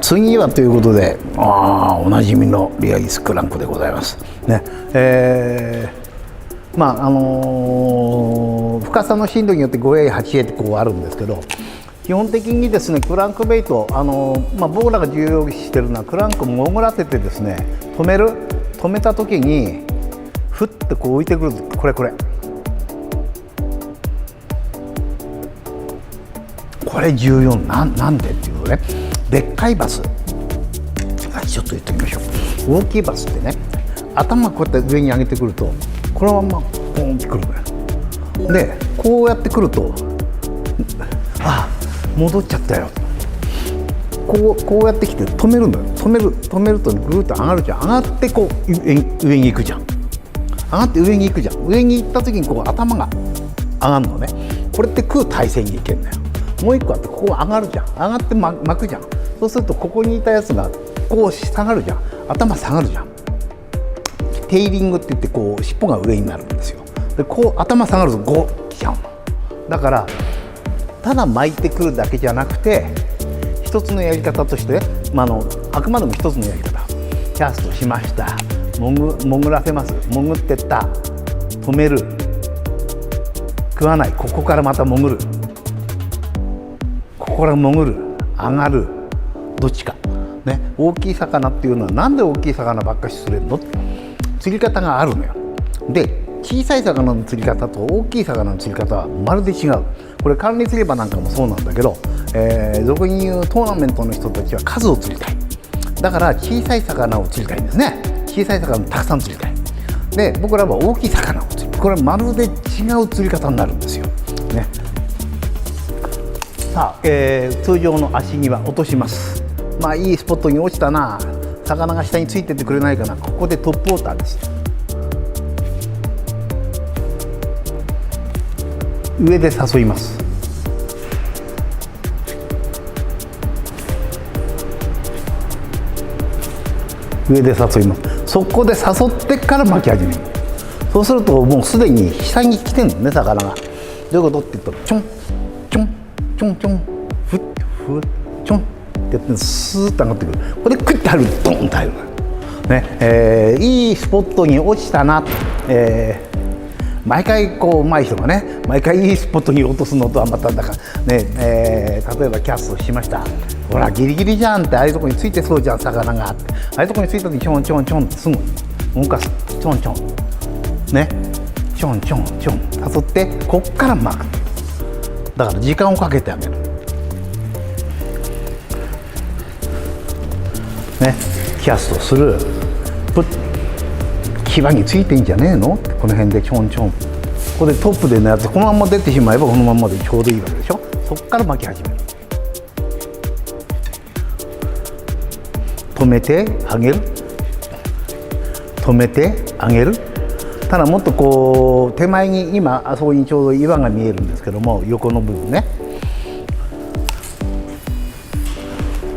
次はということで、おなじみのリアリスクランクでございますね。深さの深度によって 5A、8A ってこうあるんですけど、基本的にですね、クランクベイト、僕らが重要視してるのはクランクを潜らせてですね、止めた時にふってこう浮いてくる。これ重要なんでっていうとね、でっかいバス、ちょっと言ってみましょう。大きいバスってね、頭こうやって上に上げてくるとこのままポンってくるのよ。でこうやってくると、戻っちゃったよ。こうやってきて止めるのよ。止めるとぐーっと上がるじゃん。上がってこう上に行くじゃん。上がって上に行くじゃん。上に行った時にこう頭が上がるのね。これって空体線に行けるんだよ。もう一個あって、ここ上がるじゃん。上がって巻くじゃん。そうするとここにいたやつがこう下がるじゃん。頭下がるじゃん。テイリングって言って、こう尻尾が上になるんですよ。でこう頭下がるとこう来ちゃうの。だからただ巻いてくるだけじゃなくて、一つのやり方として、あくまでも一つのやり方。キャストしました。潜らせます。潜ってった。止める。食わない。ここからまた潜る。ここから潜る。上がる。どっちか。ね、大きい魚っていうのはなんで大きい魚ばっかし釣れるの？釣り方があるのよ。で小さい魚の釣り方と大きい魚の釣り方はまるで違う。これ管理釣り場なんかもそうなんだけど、俗に言うトーナメントの人たちは数を釣りたい。だから小さい魚を釣りたいんですね。小さい魚をたくさん釣りたい。で僕らは大きい魚を釣る。これはまるで違う釣り方になるんですよ、ね。さあ、通常の足際落とします。いいスポットに落ちたな。魚が下についててくれないかな。ここでトップウォーターです。上で誘います。上で誘います。そこで誘ってから巻き始める。そうするともうすでに下に来てるのね、魚が。どういうことって言うと、ちょんちょんちょんちょん、ふっふっちょんってやってスーッと上がってくる。ここでクッと入るとドンと入るね。いいスポットに落ちたな。毎回こう上手い人がね、毎回いいスポットに落とすのとはまただからね、例えばキャストしました。ほらギリギリじゃんって、ああいうとこについてそうじゃん魚があって、ああいうとこについた時ちょんちょんちょんってすぐ動かす。ちょんちょんね、ちょんちょんちょん誘ってこっから巻く。だから時間をかけてあげるね。キャストする。プッ牙についてんじゃねえのって、この辺でちょんちょん。ここでトップでのやつこのまま出てしまえばこのままでちょうどいいわけでしょ。そこから巻き始める。止めてあげる。止めてあげる。ただもっとこう手前に、今あそこにちょうど岩が見えるんですけども、横の部分ね。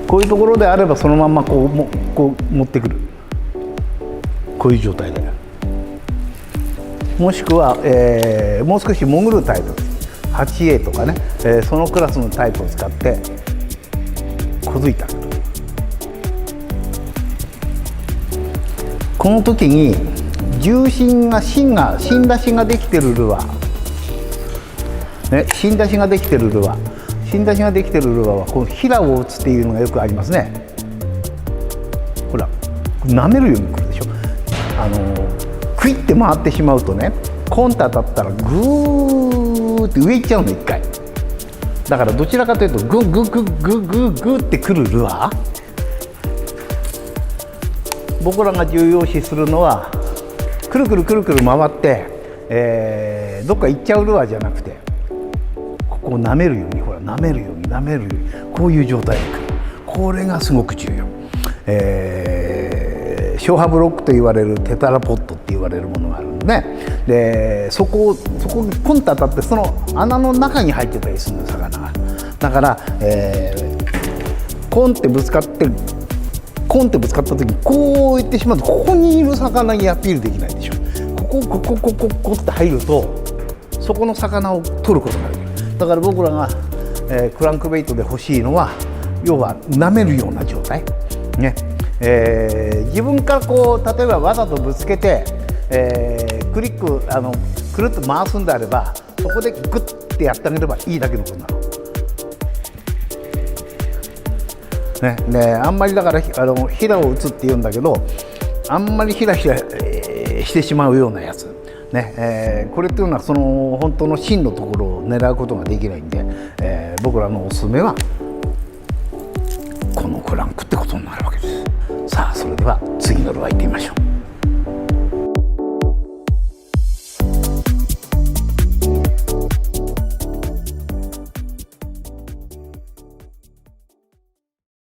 こういうところであればそのままこう持ってくる。こういう状態で。もしくは、もう少し潜るタイプ 8A とかね、そのクラスのタイプを使って小づいてあげる。この時に重心が芯出しができてるルアー、ね、芯出しができてるルアーはこのヒラを打つっていうのがよくありますね。ほら舐めるようにくるでしょ。クイッて回ってしまうとね、コンと当たったらグーって上行っちゃうの一回。だからどちらかというとグーってくるルアー。僕らが重要視するのはくるくる回って、どっか行っちゃうルアーじゃなくて、ここを舐めるように、ほら舐めるようにこういう状態でくる。これがすごく重要。消波ブロックと言われるテトラポットって言われるものがあるんで、そこにポンと当たってその穴の中に入ってたりするの魚が。だから、コンってぶつかった時にこういってしまうと、ここにいる魚にアピールできないでしょ。ここって入るとそこの魚を取ることができる。だから僕らが、クランクベイトで欲しいのは、要は舐めるような状態、ね自分からこう例えばわざとぶつけて、クリックくるっと回すんであればそこでグッてやってあげればいいだけのことなの。ね、であんまりだからひらを打つって言うんだけどあんまりひらひら、してしまうようなやつ、ねこれっていうのはその本当の芯のところを狙うことができないんで、僕らのおすすめはこのクランクってことになるわけです。さあそれでは次のルアー行ってみましょう。